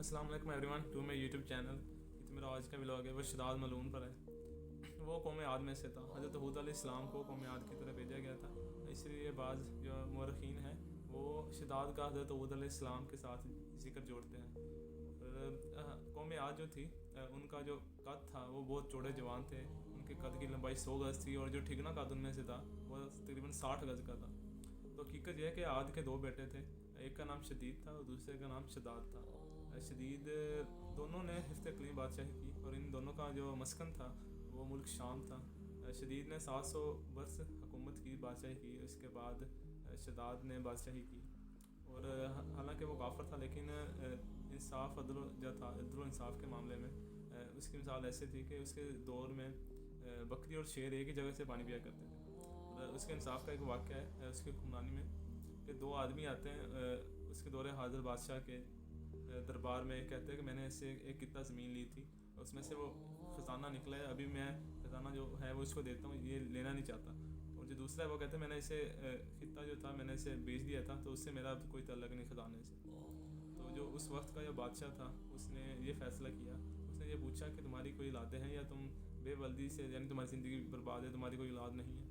अस्सलाम वालेकुम everyone to my YouTube channel. तो मेरा आज का व्लॉग है वो शदाद मलून पर है। वो कौम आद में से था। हज़रत हूद अलैहिस्सलाम को कौम आद की तरह भेजा गया था। इसलिए बाज़ जो मौरखीन हैं वो शदाद का हज़रत हूद अलैहिस्सलाम के साथ ज़िक्र जोड़ते हैं। कौम आद जो थी उनका जो कद था वो बहुत चौड़े जवान थे। उनके कद की लंबाई 100 गज़ थी और जो ठिगना कद उनमें से था वो तकरीबन 60 गज़ का था। तो हकीकत यह है कि आद के दो बेटे थे, एक का नाम शदीद था और दूसरे का नाम शदाद था। शदीद दोनों ने हिफ्त इक़लीम बादशाही की और इन दोनों का जो मस्कन था वो मुल्क शाम था। शदीद ने 700 वर्ष हुकूमत की, बादशाही की। उसके बाद शदाद ने बादशाही की और हालांकि वो काफर था लेकिन इंसाफ अदल इंसाफ के मामले में उसकी मिसाल ऐसे थी कि उसके दौर में बकरी और शेर एक ही जगह से पानी पिया करते थे। उसके इंसाफ का एक वाक़या है उसकी हुक्मरानी में कि दो आदमी आते हैं उसके दौरे हाजिर बादशाह के दरबार में, कहते हैं कि मैंने इससे एक कितना ज़मीन ली थी, उसमें से वो ख़जाना निकला है, अभी मैं ख़जाना जो है वो इसको देता हूँ, ये लेना नहीं चाहता। और जो दूसरा है वो कहते हैं मैंने इसे खिता जो था मैंने इसे बेच दिया था, तो उससे मेरा अब कोई तल्लक नहीं ख़जाने से। तो जो उस वक्त का जो बादशाह था उसने ये फ़ैसला किया, उसने ये पूछा कि तुम्हारी कोई औलादें हैं या तुम बेवल्दी से, यानी तुम्हारी ज़िंदगी बर्बाद है, तुम्हारी कोई औलाद नहीं है।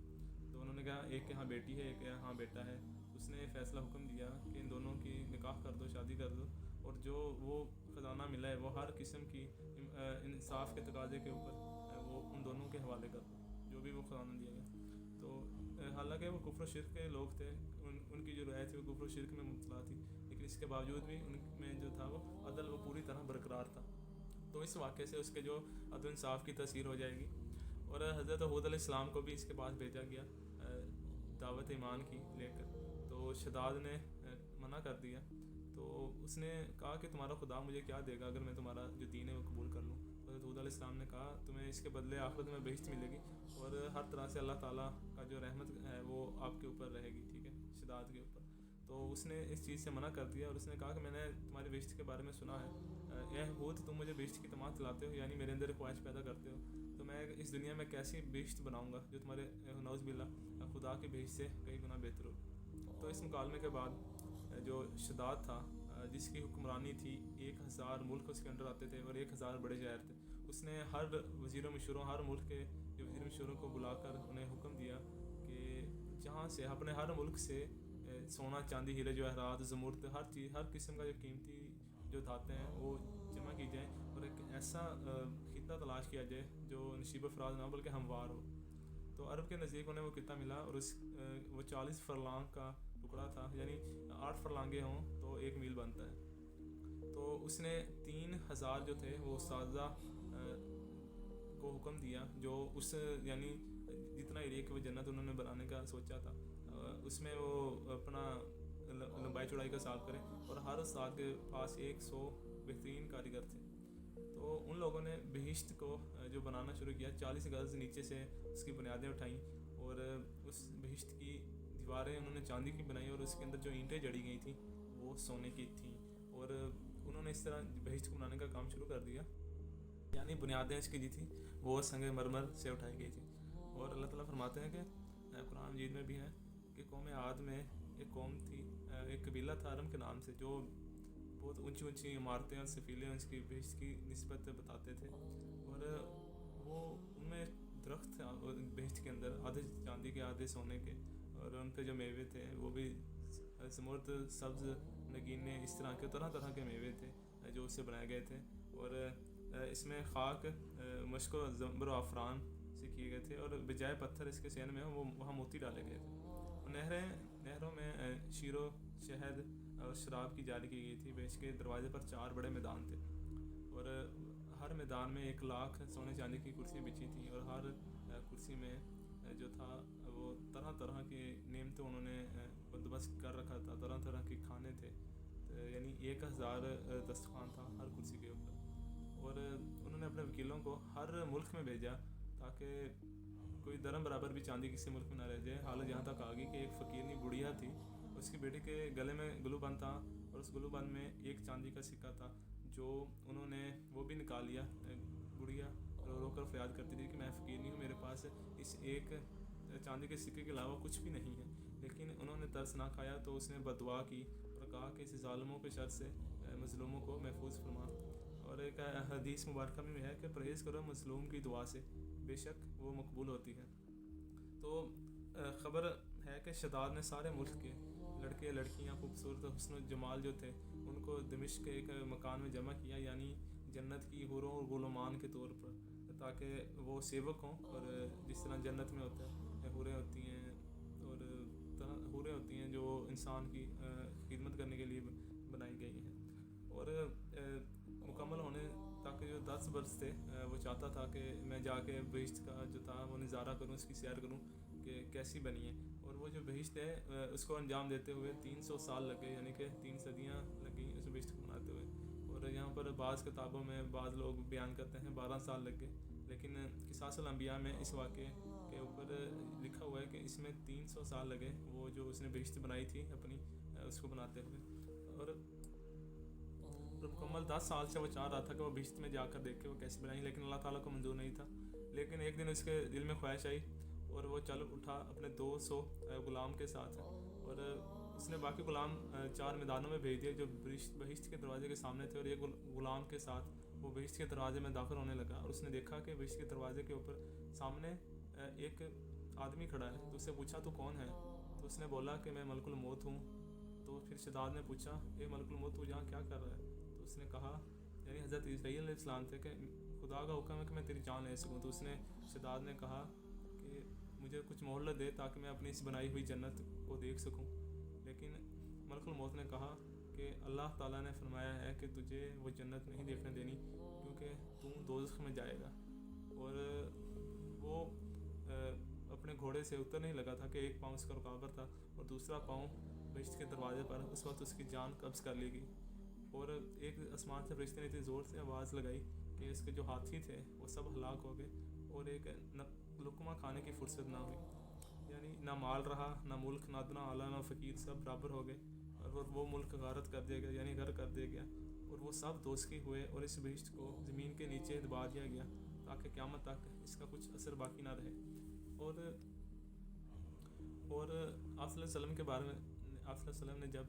तो उन्होंने कहा एक के यहाँ बेटी है, एक के यहाँ बेटा है। उसने फ़ैसला हुक्म दिया कि इन दोनों की निकाह कर दो, शादी कर दो, और जो वो ख़जाना मिला है वो हर किस्म की इंसाफ के तकाजे के ऊपर वो उन दोनों के हवाले कर दो, जो भी वो ख़जाना दिया गया। तो हालांकि वो कुफ्र शिरक के लोग थे, उनकी जो राय थी वो कुफ्र शिरक में मुब्तला थी, लेकिन इसके बावजूद भी उनमें जो था वो अदल वो पूरी तरह बरकरार था। तो इस वाक़े से उसके जो अदल इंसाफ की तस्वीर हो जाएगी। और हज़रत हूद अलैहिस्सलाम को भी इसके पास भेजा गया दावत ईमान की लेकर। तो शदाद ने मना कर दिया। तो उसने कहा कि तुम्हारा खुदा मुझे क्या देगा अगर मैं तुम्हारा जो दीन है वो कबूल कर लूँ। तो हज़रत हूद अलैहिस्सलाम ने कहा तुम्हें इसके बदले आखिरत में बहिश्त मिलेगी और हर तरह से अल्लाह ताला का जो रहमत है वो आपके ऊपर रहेगी, ठीक है, शदाद के ऊपर। तो उसने इस चीज़ से मना कर दिया और उसने कहा कि मैंने तुम्हारे बहिश्त के बारे में सुना है, यह हूद तुम मुझे बहिश्त की तमाम चलाते हो, यानी मेरे अंदर ख्वाहिश पैदा करते हो, तो मैं इस दुनिया में कैसी बहिश्त बनाऊंगा जो तुम्हारे नौज़ बिल्ला खुदा की बहिश्त से कई गुना बेहतर हो। तो इस मुकालमे के बाद जो शदाद था जिसकी हुक्मरानी थी, 1000 मुल्क उसके अंडर आते थे और 1000 बड़े शहर थे, उसने हर वज़ीर मशूरों, हर मुल्क के जो वज़ीर मशूरों को बुलाकर उन्हें हुक्म दिया कि जहाँ से अपने हर मुल्क से सोना, चांदी, हीरे जवाहरात, ज़मूरत, हर चीज़, हर किस्म का जो कीमती जो धातें हैं वो जमा की जाए और एक ऐसा खिता तलाश किया जाए जो नशीब अफराज ना बल्कि हमवार हो। तो अरब के नज़दीक उन्हें वो कितना मिला और वो 40 फरलांग का टुकड़ा था, यानी 8 फरलांगे हों तो 1 मील बनता है। तो उसने 3000 जो थे वो उस्तादा को हुक्म दिया, जो उस यानी जितना एरिया की वो जन्नत उन्होंने बनाने का सोचा था उसमें वो अपना लंबाई चौड़ाई का हिसाब करें, और हर उस्ताद के पास 100 बेहतरीन कारीगर थे। तो उन लोगों ने बहिश्त को जो बनाना शुरू किया, 40 गज़ नीचे से उसकी बुनियादें उठाईं और उस बहिश्त की दीवारें उन्होंने चांदी की बनाई और उसके अंदर जो ईंटें जड़ी गई थी वो सोने की थी। और उन्होंने इस तरह बहिश्त को बनाने का काम शुरू कर दिया, यानी बुनियादें इसकी जी थी वो संग मरमर से उठाई गई थी। और अल्लाह ताला फरमाते हैं कि कुरान मजीद में भी है कि कौम आद में एक कौम थी, एक कबीला था अरम के नाम से, जो बहुत ऊंची ऊंची इमारतें और सफ़ीले उसकी बहिश्त की निस्बत बताते थे। और वो उनमें दरख्त थे बहिश्त के अंदर, आधे चांदी के आधे सोने के, और उन पे जो मेवे थे वो भी ज़मूरत, सब्ज़, नगीने, इस तरह के तरह तरह के मेवे थे जो उससे बनाए गए थे। और इसमें खाक, मश्क, ज़ंबर और आफरान से किए गए थे और बजाय पत्थर इसके सेन में वो वहाँ मोती डाले गए थे। और नहरों में शीरो, शहद और शराब की जारी की गई थी। बेच के दरवाजे पर 4 बड़े मैदान थे और हर मैदान में 1 लाख सोने चांदी की कुर्सी बिछी थी और हर कुर्सी में जो था वो तरह तरह की नेमतें उन्होंने बंदोबस्त कर रखा था, तरह तरह के खाने थे, यानी 1000 दस्तरखान था हर कुर्सी के ऊपर। और उन्होंने अपने वकीलों को हर मुल्क में भेजा ताकि कोई दरम बराबर भी चांदी किसी मुल्क में ना रह जाए। हालत यहाँ तक आ गई कि एक फ़कीरनी बुढ़िया थी, उसकी बेटी के गले में ग्लू बंद था और उस ग्लू बंद में एक चांदी का सिक्का था, जो उन्होंने वो भी निकाल लिया। बुढ़िया रो रो कर फरियाद करती थी कि मैं फ़कीरनी हूँ, मेरे पास इस एक चांदी के सिक्के के अलावा कुछ भी नहीं है। लेकिन उन्होंने तरस ना खाया तो उसने बदुआ की और कहा कि इस ज़ालिमों के शर से मज़लूमों को महफूज फरमा। ایک حدیث مبارکہ میں ہے کہ پرہیز کرو مظلوم کی دعا سے، بے شک وہ مقبول ہوتی ہے۔ تو خبر ہے کہ شداد نے سارے ملک کے لڑکے لڑکیاں خوبصورت حسن و جمال جو تھے ان کو دمشق کے ایک مکان میں جمع کیا، یعنی جنت کی حوروں اور غلامان کے طور پر، تاکہ وہ سیوک ہوں، اور جس طرح جنت میں ہوتا ہے حوریں ہوتی ہیں، اور حوریں ہوتی ہیں جو انسان کی خدمت کرنے کے لیے بنائی گئی ہیں۔ اور مکمل ہونے تک جو 10 برس تھے، وہ چاہتا تھا کہ میں جا کے بہشت کا جو تھا وہ نظارہ کروں، اس کی سیر کروں کہ کیسی بنی ہے۔ اور وہ جو بہشت ہے اس کو انجام دیتے ہوئے 300 سال لگے، یعنی کہ 3 صدیاں لگیں اس بہشت کو بناتے ہوئے۔ اور یہاں پر بعض کتابوں میں بعض لوگ بیان کرتے ہیں 12 سال لگ گئے، لیکن قصاص الانبیاء میں اس واقعے کے اوپر لکھا ہوا ہے کہ اس میں 300 سال لگے، وہ جو اس نے بہشت بنائی تھی اپنی، اس کو بناتے ہوئے۔ اور مکمل 10 سال سے وہ چاہ رہا تھا کہ وہ بہشت میں جا کر دیکھے وہ کیسی بنائی، لیکن اللہ تعالیٰ کو منظور نہیں تھا۔ لیکن ایک دن اس کے دل میں خواہش آئی اور وہ چل اٹھا اپنے 200 غلام کے ساتھ، اور اس نے باقی غلام 4 میدانوں میں بھیج دیے جو بہشت کے دروازے کے سامنے تھے، اور ایک غلام کے ساتھ وہ بہشت کے دروازے میں داخل ہونے لگا، اور اس نے دیکھا کہ بہشت کے دروازے کے اوپر سامنے ایک آدمی کھڑا ہے۔ تو اس سے پوچھا تو کون ہے؟ تو اس نے بولا کہ میں ملک الموت ہوں۔ تو پھر شداد نے پوچھا اے ملک الموت تو یہاں کیا کر رہا ہے؟ تو اس نے کہا، یعنی حضرت اسرائیل علیہ السلام تھے، کہ خدا کا حکم ہے کہ میں تیری جان لے سکوں۔ تو اس نے شداد نے کہا کہ مجھے کچھ مہلت دے تاکہ میں اپنی اس بنائی ہوئی جنت کو دیکھ سکوں۔ لیکن ملک الموت نے کہا کہ اللہ تعالیٰ نے فرمایا ہے کہ تجھے وہ جنت نہیں دیکھنے دینی، کیونکہ تو دوزخ میں جائے گا۔ اور وہ اپنے گھوڑے سے اتر نہیں لگا تھا کہ ایک پاؤں اس کا رکاوٹ پر تھا اور دوسرا پاؤں بہشت کے دروازے پر، اس وقت اس کی جان قبض کر لی گئی۔ اور ایک آسمان سے فرشتے نے اتنی زور سے آواز لگائی کہ اس کے جو ہاتھی تھے وہ سب ہلاک ہو گئے، اور ایک لقمہ کھانے کی فرصت نہ ہوئی، یعنی نہ مال رہا، نہ ملک، نہ ادنا اعلیٰ، نہ فقیر، سب برابر ہو گئے، اور وہ ملک غارت کر دیا گیا، یعنی غرق کر دیا گیا، اور وہ سب دوزخی ہوئے، اور اس بہشت کو زمین کے نیچے دبا دیا گیا تاکہ قیامت تک اس کا کچھ اثر باقی نہ رہے۔ اور آپ صلی اللہ علیہ وسلم کے بارے میں، آپ صلی اللہ علیہ وسلم نے جب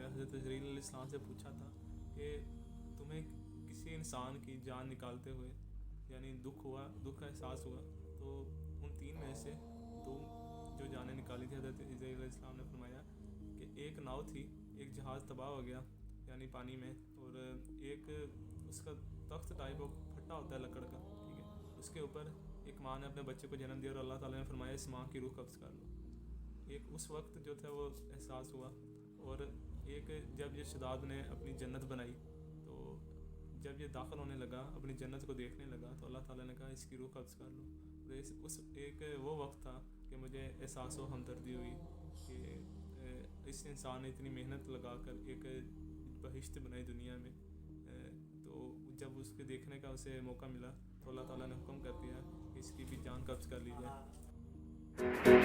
حضرت جبرائیل علیہ السلام سے پوچھا تھا کہ تمہیں کسی انسان کی جان نکالتے ہوئے یعنی دکھ کا احساس ہوا، تو ان 3 میں سے 2 جو جانیں نکالی تھی، حضرت جبرائیل علیہ السلام نے فرمایا کہ ایک ناؤ تھی، ایک جہاز تباہ ہو گیا یعنی پانی میں، اور ایک اس کا تخت ٹائپ پھٹا ہوتا ہے لکڑ کا، ٹھیک ہے، اس کے اوپر ایک ماں نے اپنے بچے کو جنم دیا اور اللہ تعالیٰ نے فرمایا اس ماں کی روح قبض کر لو۔ ایک اس وقت جو تھا وہ احساس ہوا، اور ایک جب یہ شداد نے اپنی جنت بنائی، تو جب یہ داخل ہونے لگا اپنی جنت کو دیکھنے لگا، تو اللہ تعالیٰ نے کہا اس کی روح قبض کر لو۔ اس ایک وہ وقت تھا کہ مجھے احساس و ہمدردی ہوئی کہ اس انسان نے اتنی محنت لگا کر ایک بہشت بنائی دنیا میں، تو جب اس کے دیکھنے کا اسے موقع ملا تو اللہ تعالیٰ نے حکم کر دیا کہ اس کی بھی جان قبض کر لی جائے۔